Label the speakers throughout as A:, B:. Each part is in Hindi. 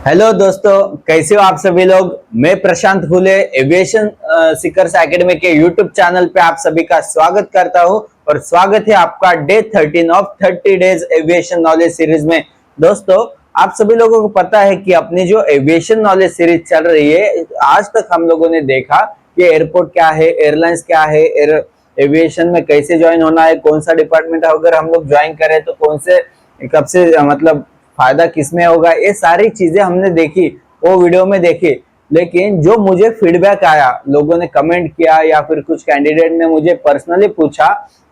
A: हेलो दोस्तों, कैसे हो आप सभी लोग। मैं प्रशांत फूले एविएशन सीकर्स एकेडमी के यूट्यूब चैनल पे आप सभी का स्वागत करता हूं और स्वागत है आपका day 13 of 30 days aviation knowledge series में। दोस्तों, आप सभी लोगों को पता है कि अपनी जो एविएशन नॉलेज सीरीज चल रही है, आज तक हम लोगों ने देखा कि एयरपोर्ट क्या है, एयरलाइंस क्या है, एविएशन में कैसे ज्वाइन होना है, कौन सा डिपार्टमेंट अगर हम लोग ज्वाइन करें तो कौन से कब से मतलब फायदा किसमें होगा, ये सारी चीजें हमने देखी, वो वीडियो में देखी। लेकिन जो मुझे फीडबैक आया, लोगों ने कमेंट किया या फिर कुछ कैंडिडेट ने मुझे पर्सनली पूछा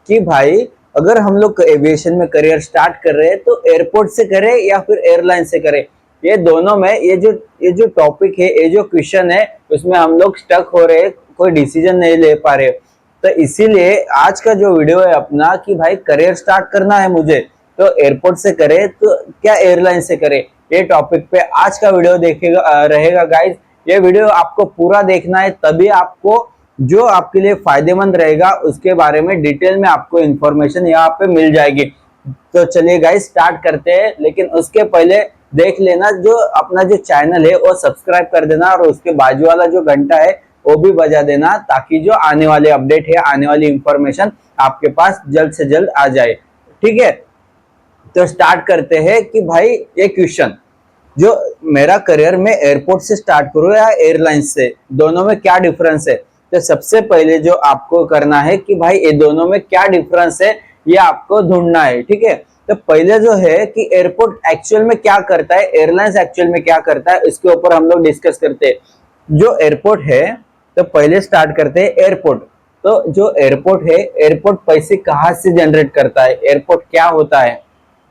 A: कि भाई अगर हम लोग एविएशन में करियर स्टार्ट कर रहे हैं तो एयरपोर्ट से करें या फिर एयरलाइन से करें। ये दोनों में ये जो टॉपिक है, ये जो क्वेश्चन है, उसमें हम लोग स्टक हो रहे, कोई डिसीजन नहीं ले पा रहे। तो इसीलिए आज का जो वीडियो है अपना कि भाई करियर स्टार्ट करना है मुझे तो एयरपोर्ट से करे तो क्या एयरलाइन से करे, ये टॉपिक पे आज का वीडियो देखेगा रहेगा गाइज। ये वीडियो आपको पूरा देखना है, तभी आपको जो आपके लिए फायदेमंद रहेगा उसके बारे में डिटेल में आपको इंफॉर्मेशन यहाँ पे मिल जाएगी। तो चलिए गाइज स्टार्ट करते हैं, लेकिन उसके पहले देख लेना जो अपना जो चैनल है वो सब्सक्राइब कर देना और उसके बाजू वाला जो घंटा है वो भी बजा देना, ताकि जो आने वाले अपडेट है, आने वाली इंफॉर्मेशन आपके पास जल्द से जल्द आ जाए। ठीक है, तो स्टार्ट करते हैं कि भाई ये क्वेश्चन जो मेरा करियर में एयरपोर्ट से स्टार्ट करूँ या एयरलाइन से, दोनों में क्या डिफरेंस है। तो सबसे पहले जो आपको करना है कि भाई ये दोनों में क्या डिफरेंस है, ये आपको ढूंढना है। ठीक है, तो पहले जो है कि एयरपोर्ट एक्चुअल में क्या करता है, एयरलाइंस एक्चुअल में क्या करता है, इसके ऊपर हम लोग डिस्कस करते हैं। जो एयरपोर्ट है, तो पहले स्टार्ट करते हैं एयरपोर्ट। तो जो एयरपोर्ट है, एयरपोर्ट पैसे कहाँ से जनरेट करता है, एयरपोर्ट क्या होता है,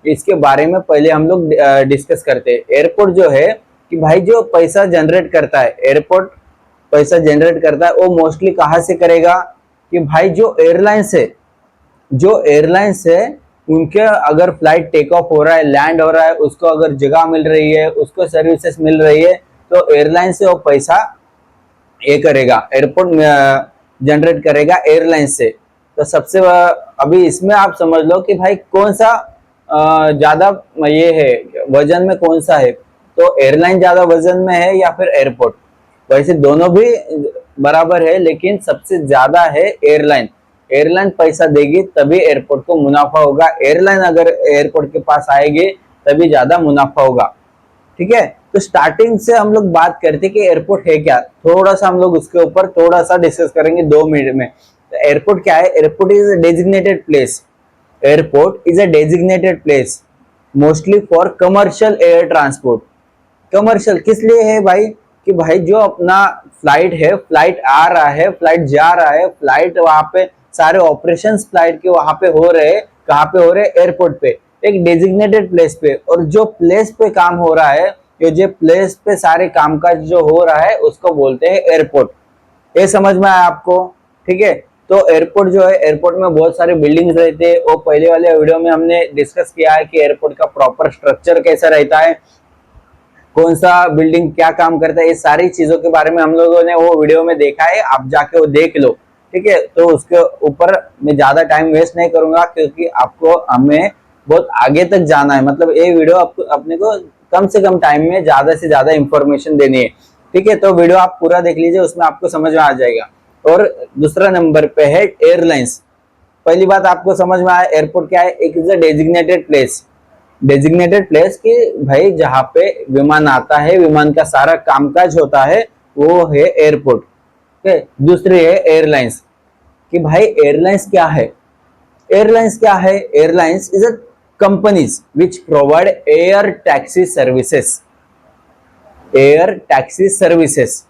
A: इसके बारे में पहले हम लोग डिस्कस करते हैं। एयरपोर्ट जो है कि भाई जो पैसा जनरेट करता है, एयरपोर्ट पैसा जनरेट करता है, वो मोस्टली कहाँ से करेगा कि भाई जो एयरलाइंस है उनके अगर फ्लाइट टेक ऑफ हो रहा है, लैंड हो रहा है, उसको अगर जगह मिल रही है, उसको सर्विसेज मिल रही है, तो एयरलाइन से वो पैसा ये करेगा, एयरपोर्ट जनरेट करेगा एयरलाइन से। तो सबसे अभी इसमें आप समझ लो कि भाई कौन सा ज्यादा ये है, वजन में कौन सा है, तो एयरलाइन ज्यादा वजन में है या फिर एयरपोर्ट। वैसे दोनों भी बराबर है, लेकिन सबसे ज्यादा है एयरलाइन। एयरलाइन पैसा देगी तभी एयरपोर्ट को मुनाफा होगा, एयरलाइन अगर एयरपोर्ट के पास आएगी तभी ज्यादा मुनाफा होगा। ठीक है, तो स्टार्टिंग से हम लोग बात करते कि एयरपोर्ट है क्या, थोड़ा सा हम लोग उसके ऊपर थोड़ा सा डिस्कस करेंगे 2 मिनट में। तो एयरपोर्ट क्या है, airport is a designated place, airport is a designated place mostly for commercial air transport. Commercial किस लिए है भाई कि भाई जो अपना फ्लाइट है, फ्लाइट आ रहा है, फ्लाइट जा रहा है, फ्लाइट वहां पे सारे ऑपरेशंस फ्लाइट के वहां पे हो रहे हैं, कहाँ पे हो रहे हैं, एयरपोर्ट पे, एक डेजिग्नेटेड प्लेस पे। और जो प्लेस पे काम हो रहा है, जो प्लेस पे सारे कामकाज जो हो रहा है, उसको बोलते हैं एयरपोर्ट। ये समझ में आया आपको। ठीक है, तो एयरपोर्ट जो है, एयरपोर्ट में बहुत सारे बिल्डिंग्स रहते हैं, वो पहले वाले वीडियो में हमने डिस्कस किया है कि एयरपोर्ट का प्रॉपर स्ट्रक्चर कैसा रहता है, कौन सा बिल्डिंग क्या काम करता है, ये सारी चीजों के बारे में हम लोगों ने वो वीडियो में देखा है, आप जाके वो देख लो। ठीक है, तो उसके ऊपर मैं ज्यादा टाइम वेस्ट नहीं करूंगा, क्योंकि आपको हमें बहुत आगे तक जाना है, मतलब ये वीडियो आपको अपने को कम से कम टाइम में ज्यादा से ज्यादा इंफॉर्मेशन देनी है। ठीक है, तो वीडियो आप पूरा देख लीजिए, उसमें आपको समझ में आ जाएगा। और दूसरा नंबर पे है एयरलाइंस। पहली बात आपको समझ में आया, एयरपोर्ट क्या है, एक is a designated place. Designated place कि भाई जहाँ पे विमान आता है, विमान का सारा कामकाज होता है, वो है एयरपोर्ट। ठीक, दूसरी है एयरलाइंस कि भाई एयरलाइंस क्या है, एयरलाइंस क्या है, airlines is a companies which provide air taxi services. Air taxi services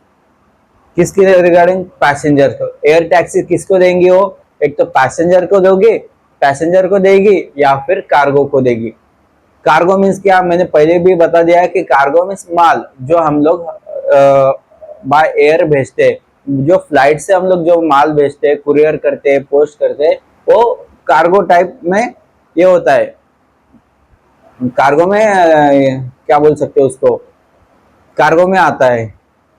A: किसके रिगार्डिंग, पैसेंजर को। एयर टैक्सी किसको देंगे, वो एक तो पैसेंजर को दोगे, पैसेंजर को देगी, या फिर कार्गो को देगी। कार्गो मीन्स क्या, मैंने पहले भी बता दिया है कि कार्गो मीन्स माल जो हम लोग बाय एयर भेजते हैं, जो फ्लाइट से हम लोग जो माल भेजते हैं, कुरियर करते हैं, पोस्ट करते हैं, वो कार्गो टाइप में ये होता है। कार्गो में क्या बोल सकते हो उसको, कार्गो में आता है।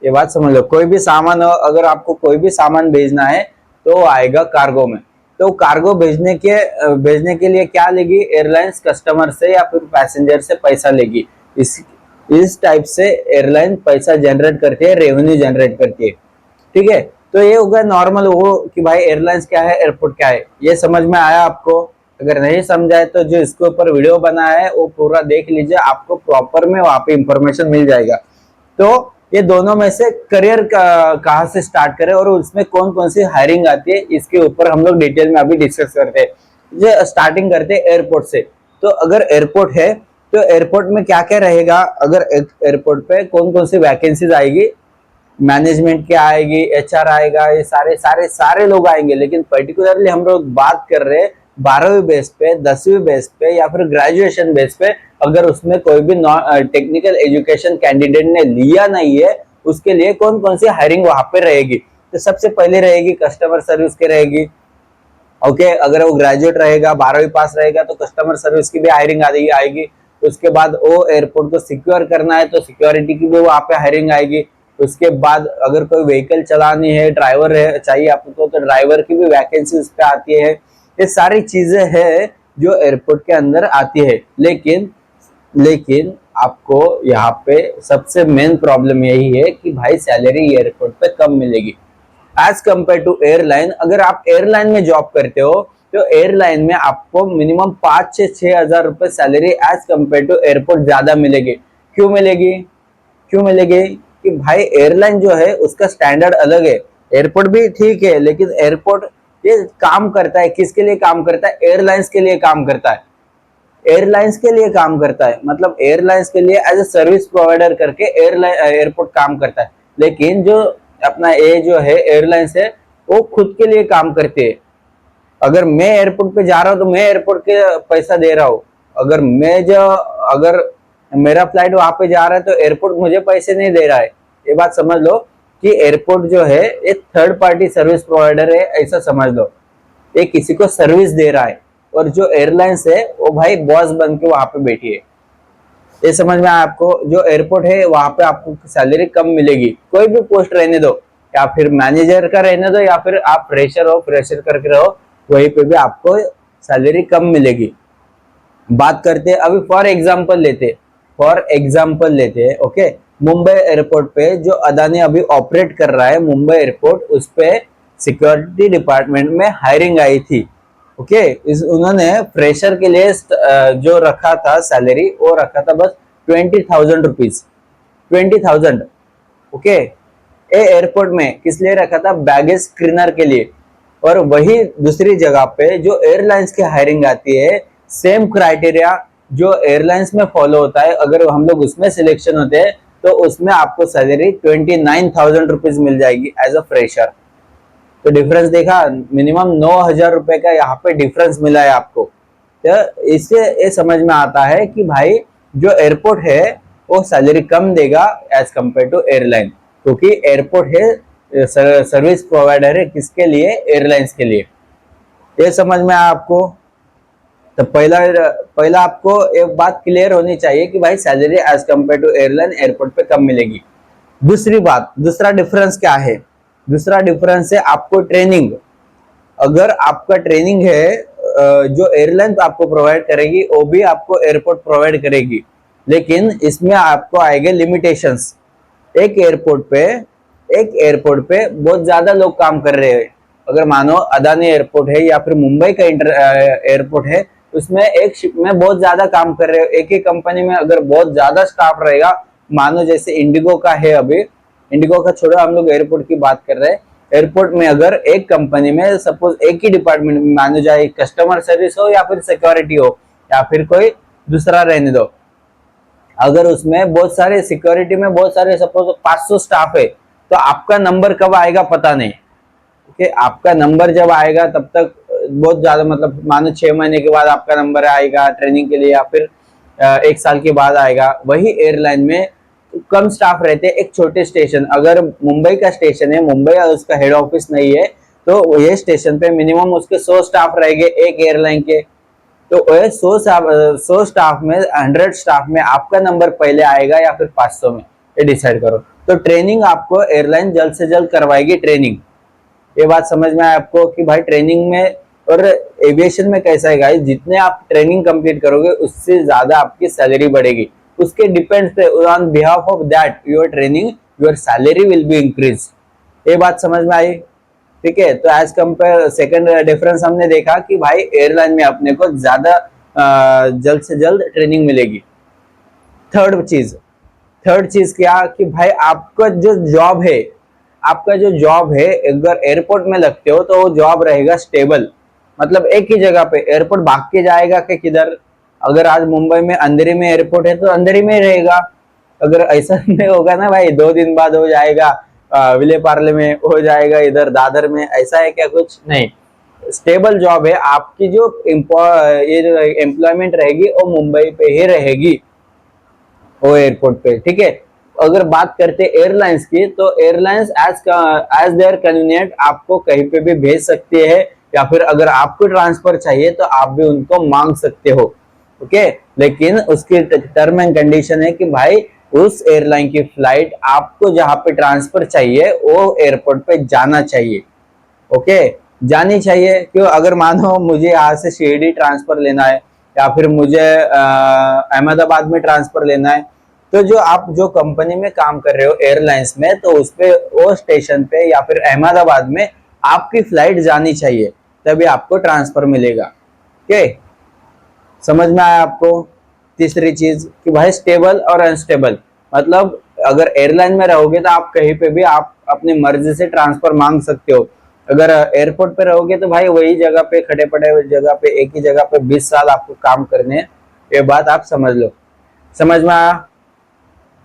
A: ये बात समझ लो, कोई भी सामान, अगर आपको कोई भी सामान भेजना है तो आएगा कार्गो में। तो कार्गो भेजने के लिए क्या लेगी एयरलाइंस, कस्टमर से या फिर पैसेंजर से पैसा लेगी। इस इस टाइप से एयरलाइन पैसा जनरेट करती है, रेवेन्यू जनरेट करती है। ठीक है, तो ये होगा नॉर्मल वो कि भाई एयरलाइंस क्या है, एयरपोर्ट क्या है। ये समझ में आया आपको? अगर नहीं समझा है तो जो इसके ऊपर वीडियो बना है वो पूरा देख लीजिए, आपको प्रॉपर में वहां पे इंफॉर्मेशन मिल जाएगा। तो ये दोनों में से करियर कहाँ से स्टार्ट करें और उसमें कौन कौन सी हायरिंग आती है, इसके ऊपर हम लोग डिटेल में अभी डिस्कस करते हैं। जो स्टार्टिंग करते हैं एयरपोर्ट से। तो अगर एयरपोर्ट है तो एयरपोर्ट में क्या क्या रहेगा, अगर एयरपोर्ट पे कौन कौन सी वैकेंसीज आएगी, मैनेजमेंट क्या आएगी, एचआर आएगा, ये सारे सारे सारे लोग आएंगे। लेकिन पर्टिकुलरली हम लोग बात कर रहे हैं 12वीं बेस पे, 10वीं बेस पे या फिर ग्रेजुएशन बेस पे, अगर उसमें कोई भी टेक्निकल एजुकेशन कैंडिडेट ने लिया नहीं है, उसके लिए कौन कौन सी हायरिंग वहां पे रहेगी। तो सबसे पहले रहेगी कस्टमर सर्विस की रहेगी। ओके, अगर वो ग्रेजुएट रहेगा, 12वीं पास रहेगा, तो कस्टमर सर्विस की भी हायरिंग आएगी। उसके बाद वो एयरपोर्ट को सिक्योर करना है तो सिक्योरिटी की भी वहां पे हायरिंग आएगी। उसके बाद अगर कोई व्हीकल चलानी है, ड्राइवर है चाहिए आपको, तो ड्राइवर की भी वैकेंसी उस पर आती है। ये सारी चीजें हैं जो एयरपोर्ट के अंदर आती है। लेकिन लेकिन आपको यहाँ पे सबसे मेन प्रॉब्लम यही है कि भाई सैलरी एयरपोर्ट पे कम मिलेगी एज कंपेयर टू एयरलाइन। अगर आप एयरलाइन में जॉब करते हो तो एयरलाइन में आपको मिनिमम 5 से 6 हजार रुपए salary as compare to airport ज्यादा मिलेगी। क्यों मिलेगी? क्यों मिलेगी कि भाई एयरलाइन जो है उसका स्टैंडर्ड अलग है, एयरपोर्ट भी ठीक है, लेकिन एयरपोर्ट ये काम करता है किसके लिए काम करता है? एयरलाइंस के लिए काम करता है। एयरलाइंस के लिए काम करता है, मतलब एयरलाइंस के लिए एज ए सर्विस प्रोवाइडर करके एयरपोर्ट काम करता है। लेकिन जो अपना ये जो है एयरलाइंस है वो खुद के लिए काम करती है। अगर मैं एयरपोर्ट पे जा रहा हूँ तो मैं एयरपोर्ट के पैसा दे रहा हूँ। अगर मेरा फ्लाइट वहां पे जा रहा है तो एयरपोर्ट मुझे पैसे नहीं दे रहा है। ये बात समझ लो कि एयरपोर्ट जो है एक थर्ड पार्टी सर्विस प्रोवाइडर है, ऐसा समझ लो। ये किसी को सर्विस दे रहा है और जो एयरलाइंस है वो भाई बॉस बन के वहां पे बैठी है। ये समझ में आया आपको? जो एयरपोर्ट है वहां पे आपको सैलरी कम मिलेगी, कोई भी पोस्ट रहने दो, या फिर मैनेजर का रहने दो या फिर आप फ्रेशर करके रहो, वहीं पे भी आपको सैलरी कम मिलेगी। बात करते हैं अभी फॉर एग्जाम्पल लेते ओके, मुंबई एयरपोर्ट पे जो अदानी अभी ऑपरेट कर रहा है मुंबई एयरपोर्ट, उस पे सिक्योरिटी डिपार्टमेंट में हायरिंग आई थी। ओके, उन्होंने फ्रेशर के लिए जो रखा था सैलरी, वो रखा था बस 20,000 रुपीज, 20,000। ओके, ए एयरपोर्ट में किस लिए रखा था? बैगेज स्क्रीनर के लिए। और वही दूसरी जगह पे जो एयरलाइंस की हायरिंग आती है, सेम क्राइटेरिया जो एयरलाइंस में फॉलो होता है, अगर हम लोग उसमें सिलेक्शन होते हैं तो उसमें आपको सैलरी 29,000 रुपीज मिल जाएगी एज अ फ्रेशर। तो डिफरेंस देखा, मिनिमम 9,000 रुपए का यहाँ पे डिफरेंस मिला है आपको। तो इससे ये समझ में आता है कि भाई जो एयरपोर्ट है वो सैलरी कम देगा एज कंपेयर टू एयरलाइन, क्योंकि एयरपोर्ट है सर्विस प्रोवाइडर है किसके लिए? एयरलाइंस के लिए। ये समझ में आया आपको? तो पहला आपको एक बात क्लियर होनी चाहिए कि भाई salary as compare to airline airport पे कम मिलेगी। दूसरा डिफरेंस क्या है? दूसरा डिफरेंस है आपको ट्रेनिंग। अगर आपका ट्रेनिंग है जो एयरलाइन आपको प्रोवाइड करेगी वो भी आपको एयरपोर्ट प्रोवाइड करेगी, लेकिन इसमें आपको आएंगे लिमिटेशंस। एक एयरपोर्ट पे बहुत ज्यादा लोग काम कर रहे हैं। अगर मानो अदानी एयरपोर्ट है या फिर मुंबई का एयरपोर्ट है, उसमें एक शिप में बहुत ज्यादा काम कर रहे हो। एक ही कंपनी में अगर बहुत ज्यादा स्टाफ रहेगा, मानो जैसे इंडिगो का है, अभी इंडिगो का छोड़ो, हम लोग एयरपोर्ट की बात कर रहे हैं। एयरपोर्ट में अगर एक कंपनी में सपोज एक ही डिपार्टमेंट में मानो जाए कस्टमर सर्विस हो या फिर सिक्योरिटी हो या फिर कोई दूसरा रहने दो, अगर उसमें बहुत सारे सिक्योरिटी में बहुत सारे सपोज 500 स्टाफ है, तो आपका नंबर कब आएगा पता नहीं। ओके, आपका नंबर जब आएगा तब तक बहुत ज्यादा, मतलब मानो 6 महीने के बाद आपका नंबर आएगा ट्रेनिंग के लिए, या फिर 1 साल के बाद आएगा। वही एयरलाइन में कम स्टाफ रहते हैं। एक छोटे स्टेशन, अगर मुंबई का स्टेशन है, मुंबई उसका हेड ऑफिस नहीं है, तो ये स्टेशन पे मिनिमम उसके 100 स्टाफ रहेंगे एक एयरलाइन के। तो 100 स्टाफ में 100 स्टाफ में आपका नंबर पहले आएगा या फिर 500 में, ये डिसाइड करो। तो ट्रेनिंग आपको एयरलाइन जल्द से जल्द करवाएगी ट्रेनिंग। ये बात समझ में आए आपको कि भाई ट्रेनिंग में, और एविएशन में कैसा है गाइस, जितने आप ट्रेनिंग कंप्लीट करोगे उससे ज्यादा आपकी सैलरी बढ़ेगी। उसके डिपेंड पे on behalf of that your training your salary will be increase. ये बात समझ में आई? ठीक है, तो एज कंपेयर सेकंड डिफरेंस हमने देखा कि भाई एयरलाइन में अपने को ज्यादा जल्द से जल्द ट्रेनिंग मिलेगी। थर्ड चीज क्या कि भाई आपका जो जॉब है अगर एयरपोर्ट में लगते हो तो वो जॉब रहेगा स्टेबल, मतलब एक ही जगह पे एयरपोर्ट भाग के जाएगा कि किधर। अगर आज मुंबई में अंधेरी में एयरपोर्ट है तो अंधेरी में ही रहेगा। अगर ऐसा नहीं होगा ना भाई, 2 दिन बाद हो जाएगा विले पार्ले में, हो जाएगा इधर दादर में, ऐसा है क्या? कुछ नहीं। स्टेबल जॉब है आपकी, जो ये जो एम्प्लॉयमेंट रहेगी वो मुंबई पे ही रहेगी, वो एयरपोर्ट पे। ठीक है, अगर बात करते एयरलाइंस की तो एयरलाइंस एज देयर कन्वीनियंट आपको कहीं पे भी भेज सकती है, या फिर अगर आपको ट्रांसफर चाहिए तो आप भी उनको मांग सकते हो। ओके, लेकिन उसकी टर्म एंड कंडीशन है कि भाई उस एयरलाइन की फ्लाइट आपको जहां पे ट्रांसफर चाहिए वो एयरपोर्ट पे जाना चाहिए। ओके, जानी चाहिए। क्यों? अगर मानो मुझे यहाँ से शिरडी ट्रांसफर लेना है या फिर मुझे अहमदाबाद में ट्रांसफर लेना है, तो जो कंपनी में काम कर रहे हो एयरलाइंस में, तो उस पे वो स्टेशन पे या फिर अहमदाबाद में आपकी फ्लाइट जानी चाहिए, तभी आपको ट्रांसफर मिलेगा। ओके, समझ में आया आपको? तीसरी चीज कि भाई स्टेबल और अनस्टेबल, मतलब अगर एयरलाइन में रहोगे तो आप कहीं पे भी आप अपनी मर्जी से ट्रांसफर मांग सकते हो। अगर एयरपोर्ट पे रहोगे तो भाई वही जगह पे खड़े पड़े जगह पे एक ही जगह पे 20 साल आपको काम करने हैं। ये बात आप समझ लो। समझ में आया?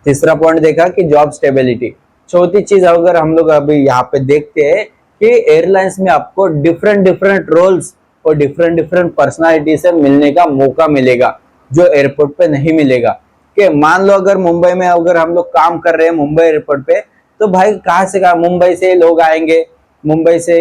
A: तीसरा पॉइंट देखा कि जॉब स्टेबिलिटी। चौथी चीज अगर हम लोग अभी यहाँ पे देखते हैं कि एयरलाइंस में आपको डिफरेंट रोल्स और डिफरेंट पर्सनालिटी से मिलने का मौका मिलेगा, जो एयरपोर्ट पे नहीं मिलेगा। कि मान लो अगर मुंबई में अगर हम लोग काम कर रहे हैं मुंबई एयरपोर्ट पे, तो भाई कहाँ से मुंबई से लोग आएंगे, मुंबई से,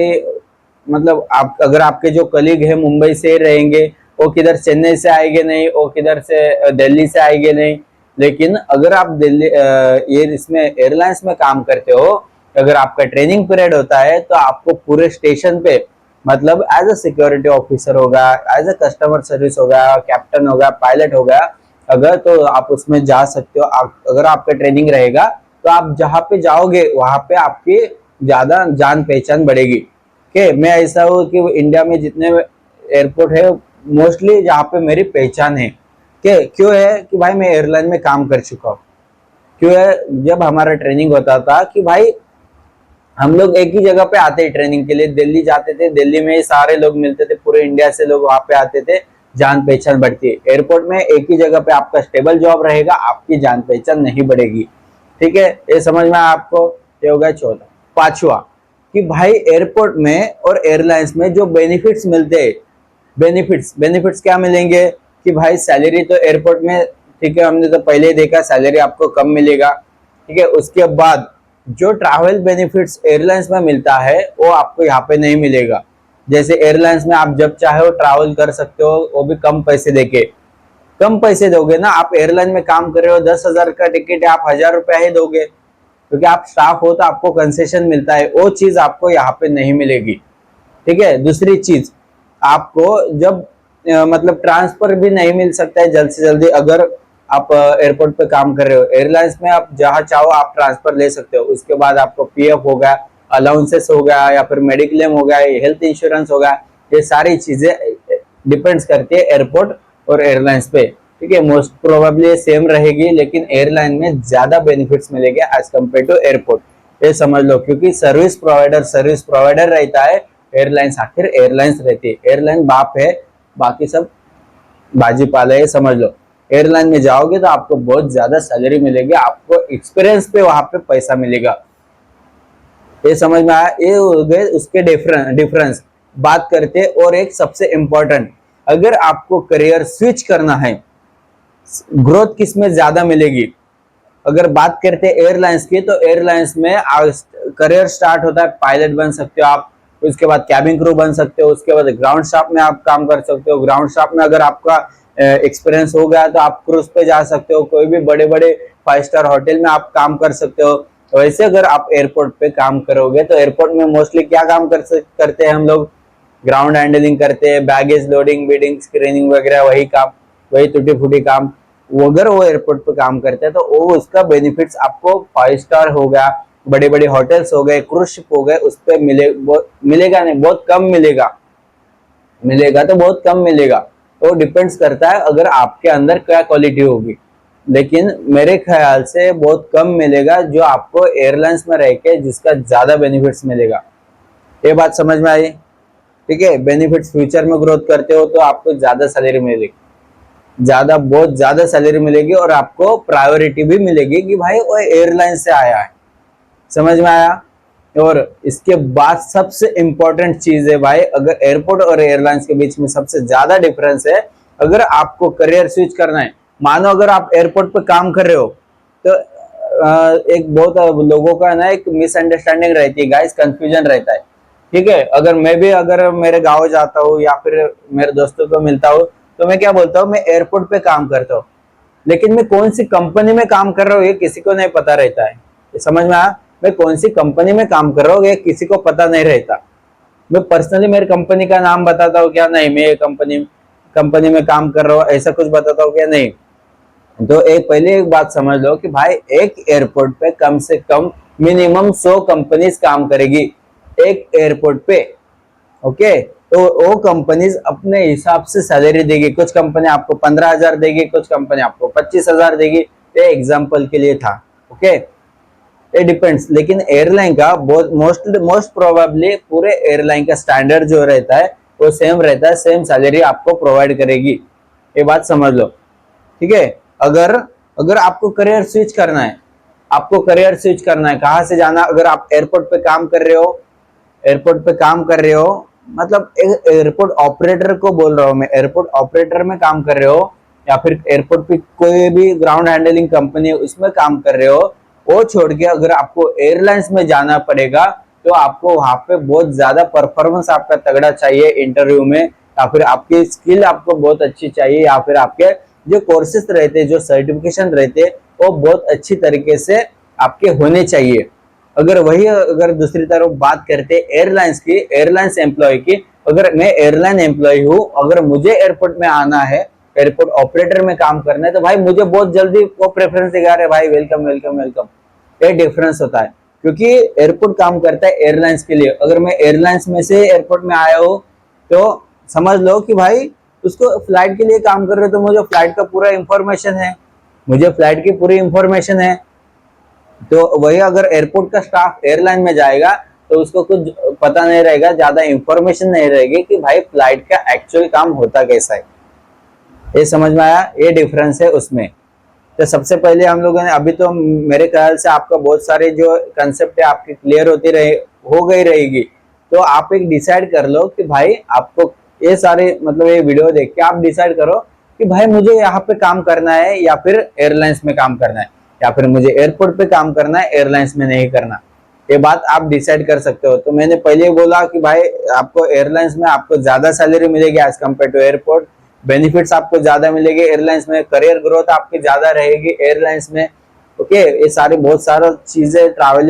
A: मतलब आप अगर आपके जो कलीग है मुंबई से रहेंगे, वो किधर चेन्नई से आएंगे नहीं, वो किधर से दिल्ली से आएंगे नहीं। लेकिन अगर आप दिल्ली ये इसमें एयरलाइंस में काम करते हो, अगर आपका ट्रेनिंग पीरियड होता है तो आपको पूरे स्टेशन पे, मतलब एज अ सिक्योरिटी ऑफिसर होगा, एज अ कस्टमर सर्विस होगा, कैप्टन होगा, पायलट होगा, अगर तो आप उसमें जा सकते हो। अगर आपका ट्रेनिंग रहेगा तो आप जहाँ पे जाओगे वहां पे आपकी ज्यादा जान पहचान बढ़ेगी। कि मैं ऐसा हूँ कि इंडिया में जितने एयरपोर्ट है मोस्टली जहाँ पे मेरी पहचान है। कि क्यों है कि भाई मैं एयरलाइन में काम कर चुका हूँ। क्यों है? जब हमारा ट्रेनिंग होता था कि भाई हम लोग एक ही जगह पे आते हैं ट्रेनिंग के लिए, दिल्ली जाते थे, दिल्ली में ही सारे लोग मिलते थे, पूरे इंडिया से लोग वहां पे आते थे, जान पहचान बढ़ती है। एयरपोर्ट में एक ही जगह पे आपका स्टेबल जॉब रहेगा, आपकी जान पहचान नहीं बढ़ेगी। ठीक है, ये समझ में आया आपको? ये हो गया चौथा। पांचवा कि भाई एयरपोर्ट में और एयरलाइंस में जो बेनिफिट्स मिलते हैं, बेनिफिट्स क्या मिलेंगे कि भाई सैलरी तो एयरपोर्ट में, ठीक है, हमने तो पहले ही देखा सैलरी आपको कम मिलेगा। ठीक है, उसके बाद जो ट्रैवल बेनिफिट्स एयरलाइंस में मिलता है वो आपको यहाँ पे नहीं मिलेगा। जैसे एयरलाइंस में आप जब चाहे वो ट्रैवल कर सकते हो, वो भी कम पैसे देके। कम पैसे दोगे ना, आप एयरलाइन में काम कर रहे हो, 10,000 का टिकट है, आप 1,000 रुपया ही दोगे, क्योंकि आप स्टाफ हो तो आपको कंसेशन मिलता है, वो चीज आपको यहाँ पे नहीं मिलेगी। ठीक है, दूसरी चीज आपको जब मतलब ट्रांसफर भी नहीं मिल सकता है जल्द से जल्दी। अगर आप एयरपोर्ट पे काम कर रहे हो, एयरलाइंस में आप जहां चाहो आप ट्रांसफर ले सकते हो। उसके बाद आपको पीएफ हो गया, अलाउंसेस हो गया, या फिर मेडिक्लेम हो गया, हेल्थ इंश्योरेंस हो गया, ये सारी चीजें डिपेंड्स करती है एयरपोर्ट और एयरलाइंस पे। ठीक है, मोस्ट प्रोबेबली सेम रहेगी, लेकिन एयरलाइन में ज्यादा बेनिफिट्स मिलेंगे एज कम्पेयर टू एयरपोर्ट। ये समझ लो, क्योंकि सर्विस प्रोवाइडर रहता है, एयरलाइंस आखिर एयरलाइंस रहती है। एयरलाइन बाप है, बाकी सब बाजी पाला है, समझ लो। एयरलाइन में जाओगे तो आपको बहुत ज्यादा सैलरी मिलेगी, आपको एक्सपीरियंस पे वहां पे पैसा मिलेगा। ये समझ में आया? ये हो गए उसके डिफरेंस। बात करते और एक सबसे इंपॉर्टेंट, अगर आपको करियर स्विच करना है, ग्रोथ किस में ज्यादा मिलेगी? अगर बात करते हैं एयरलाइंस की, तो एयरलाइंस में करियर स्टार्ट होता है, पायलट बन सकते हो आप, उसके बाद कैबिन क्रू बन सकते हो, उसके बाद ग्राउंड स्टाफ में आप काम कर सकते हो। ग्राउंड स्टाफ में अगर आपका एक्सपीरियंस हो गया तो आप क्रूज पे जा सकते हो, कोई भी बड़े बड़े 5 स्टार होटल में आप काम कर सकते हो। वैसे अगर आप एयरपोर्ट पे काम करोगे तो एयरपोर्ट में मोस्टली क्या काम करते हैं हम लोग? ग्राउंड हैंडलिंग करते हैं, बैगेज लोडिंग, बीडिंग, स्क्रीनिंग वगैरह, वही काम, वही टूटी फूटी काम। वो अगर वो एयरपोर्ट पे काम करते हैं तो वो उसका बेनिफिट्स आपको 5 स्टार हो गया, बड़े बड़े होटल्स हो गए, क्रूज शिप हो गए, उस पर मिलेगा नहीं, बहुत कम मिलेगा, मिलेगा तो बहुत कम मिलेगा। तो डिपेंड्स करता है अगर आपके अंदर क्या क्वालिटी होगी, लेकिन मेरे ख्याल से बहुत कम मिलेगा जो आपको एयरलाइंस में रह के जिसका ज्यादा बेनिफिट्स मिलेगा। ये बात समझ में आई? ठीक है, बेनिफिट्स फ्यूचर में ग्रोथ करते हो तो आपको ज्यादा सैलरी मिलेगी, ज्यादा बहुत ज्यादा सैलरी मिलेगी, और आपको प्रायोरिटी भी मिलेगी कि भाई वो एयरलाइन से आया है। समझ में आया? और इसके बाद सबसे इंपॉर्टेंट चीज है भाई, अगर एयरपोर्ट और एयरलाइंस के बीच में सबसे ज्यादा डिफरेंस है, अगर आपको करियर स्विच करना है, मानो अगर आप एयरपोर्ट पे काम कर रहे हो तो एक बहुत लोगों का ना एक मिसअंडरस्टैंडिंग रहती है गाइस, कंफ्यूजन रहता है। ठीक है, अगर मैं भी अगर मेरे गाँव जाता हूँ या फिर मेरे दोस्तों को मिलता हूँ तो मैं क्या बोलता हूँ, मैं एयरपोर्ट पे काम करता हूँ, लेकिन मैं कौन सी कंपनी में काम कर रहा हूँ ये किसी को नहीं पता रहता है। समझ में आया? मैं कौन सी कंपनी में काम कर रहा हूँ ये किसी को पता नहीं रहता। मैं पर्सनली मेरी कंपनी का नाम बताता हूँ क्या? नहीं, मैं ये कंपनी कंपनी में काम कर रहा हूँ ऐसा कुछ बताता हूँ क्या? नहीं। तो एक पहले एक बात समझ लो कि भाई एक एयरपोर्ट पे कम से कम मिनिमम 100 कंपनीज काम करेगी एक एयरपोर्ट पे। ओके, तो वो कंपनीज अपने हिसाब से सैलरी देगी, कुछ कंपनी आपको 15,000 देगी, कुछ कंपनी आपको 25,000 देगी। ये एग्जाम्पल के लिए था। ओके, ये डिपेंड्स, लेकिन एयरलाइन का बहुत मोस्ट प्रोबेबली पूरे एयरलाइन का स्टैंडर्ड जो रहता है वो सेम रहता है, सेम सैलरी आपको प्रोवाइड करेगी। ये बात समझ लो। ठीक है, अगर अगर आपको करियर स्विच करना है, आपको करियर स्विच करना है, कहाँ से जाना? अगर आप एयरपोर्ट पे काम कर रहे हो, एयरपोर्ट पे काम कर रहे हो, मतलब एयरपोर्ट ऑपरेटर को बोल रहा हूँ मैं, एयरपोर्ट ऑपरेटर में काम कर रहे हो या फिर एयरपोर्ट पे कोई भी ग्राउंड हैंडलिंग कंपनी उसमें काम कर रहे हो, वो छोड़ के अगर आपको एयरलाइंस में जाना पड़ेगा तो आपको वहां पे बहुत ज्यादा परफॉर्मेंस आपका तगड़ा चाहिए इंटरव्यू में, या फिर आपकी स्किल आपको बहुत अच्छी चाहिए, या फिर आपके जो कोर्सेज रहते, जो सर्टिफिकेशन रहते वो बहुत अच्छी तरीके से आपके होने चाहिए। अगर वही अगर दूसरी तरफ बात करते एयरलाइंस की, एयरलाइंस एम्प्लॉय की, अगर मैं एयरलाइन एम्प्लॉय हूँ, अगर मुझे एयरपोर्ट में आना है, एयरपोर्ट ऑपरेटर में काम करना है, तो भाई मुझे बहुत जल्दी वो प्रेफरेंस दिखा रहे भाई, वेलकम वेलकम वेलकम। ये डिफरेंस होता है, क्योंकि एयरपोर्ट काम करता है एयरलाइंस के लिए। अगर मैं एयरलाइंस में से एयरपोर्ट में आया हूँ तो समझ लो कि भाई उसको फ्लाइट के लिए काम कर रहे हो तो मुझे फ्लाइट का पूरा इंफॉर्मेशन है, मुझे फ्लाइट की पूरी इंफॉर्मेशन है। तो वही अगर एयरपोर्ट का स्टाफ एयरलाइन में जाएगा तो उसको कुछ पता नहीं रहेगा, ज्यादा इंफॉर्मेशन नहीं रहेगी कि भाई फ्लाइट का एक्चुअल काम होता कैसा है। ये समझ में आया? ये डिफरेंस है उसमें। तो सबसे पहले हम लोगों ने अभी तो मेरे ख्याल से आपका बहुत सारे जो कंसेप्ट है आपकी क्लियर होती रहे हो गई रहेगी। तो आप एक डिसाइड कर लो कि भाई आपको ये सारे मतलब ये वीडियो देख के आप डिसाइड करो कि भाई मुझे यहाँ पे काम करना है या फिर एयरलाइंस में काम करना है, या फिर मुझे एयरपोर्ट पे काम करना है एयरलाइंस में नहीं करना। ये बात आप डिसाइड कर सकते हो। तो मैंने पहले बोला कि भाई आपको एयरलाइंस में आपको ज्यादा सैलरी मिलेगी as compare to airport, benefits आपको ज्यादा मिलेंगे एयरलाइंस में, करियर ग्रोथ आपकी ज्यादा रहेगी एयरलाइंस में। ओके, ये सारी बहुत सारा चीजें ट्रैवल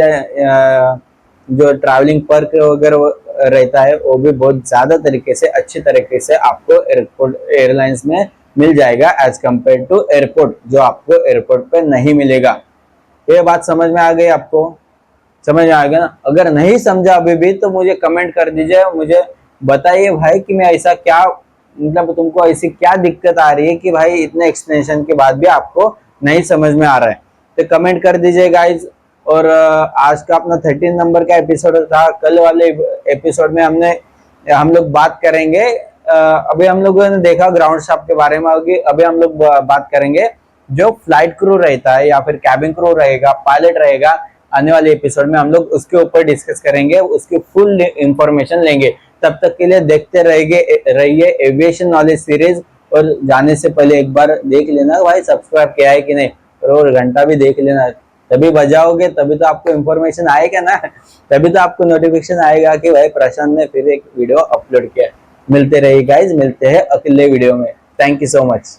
A: जो ट्रैवलिंग पर्क वगैरह रहता है वो भी बहुत ज्यादा तरीके से अच्छी तरीके से आपको एयरपोर्ट एयरलाइंस में मिल जाएगा एज कम्पेयर टू एयरपोर्ट, जो आपको एयरपोर्ट पे नहीं मिलेगा। ये बात समझ में आ गई आपको? समझ में आ गया ना? अगर नहीं समझा अभी भी तो मुझे कमेंट कर दीजिए, मुझे बताइए भाई कि मैं ऐसा क्या मतलब तुमको ऐसी क्या दिक्कत आ रही है कि भाई इतने एक्सप्लेनेशन के बाद भी आपको नहीं समझ में आ रहा है। तो कमेंट कर दीजिए गाइज। और आज का अपना 13 नंबर का एपिसोड था। कल वाले एपिसोड में हम लोग बात करेंगे, अभी हम लोगों ने देखा ग्राउंड स्टाफ के बारे में, अभी हम लोग बात करेंगे जो फ्लाइट क्रू रहता है या फिर कैबिन क्रू रहेगा, पायलट रहेगा। आने वाले एपिसोड में हम लोग उसके ऊपर डिस्कस करेंगे, उसकी फुल इंफॉर्मेशन लेंगे। तब तक के लिए देखते रहिए एविएशन नॉलेज सीरीज। और जाने से पहले एक बार देख लेना भाई सब्सक्राइब किया है कि नहीं, और घंटा भी देख लेना, तभी बजाओगे तभी तो आपको इंफॉर्मेशन आएगा ना, तभी तो आपको नोटिफिकेशन आएगा कि भाई प्रशांत ने फिर एक वीडियो अपलोड किया है। मिलते रहिए गाइज, मिलते हैं अगले वीडियो में। Thank you so much.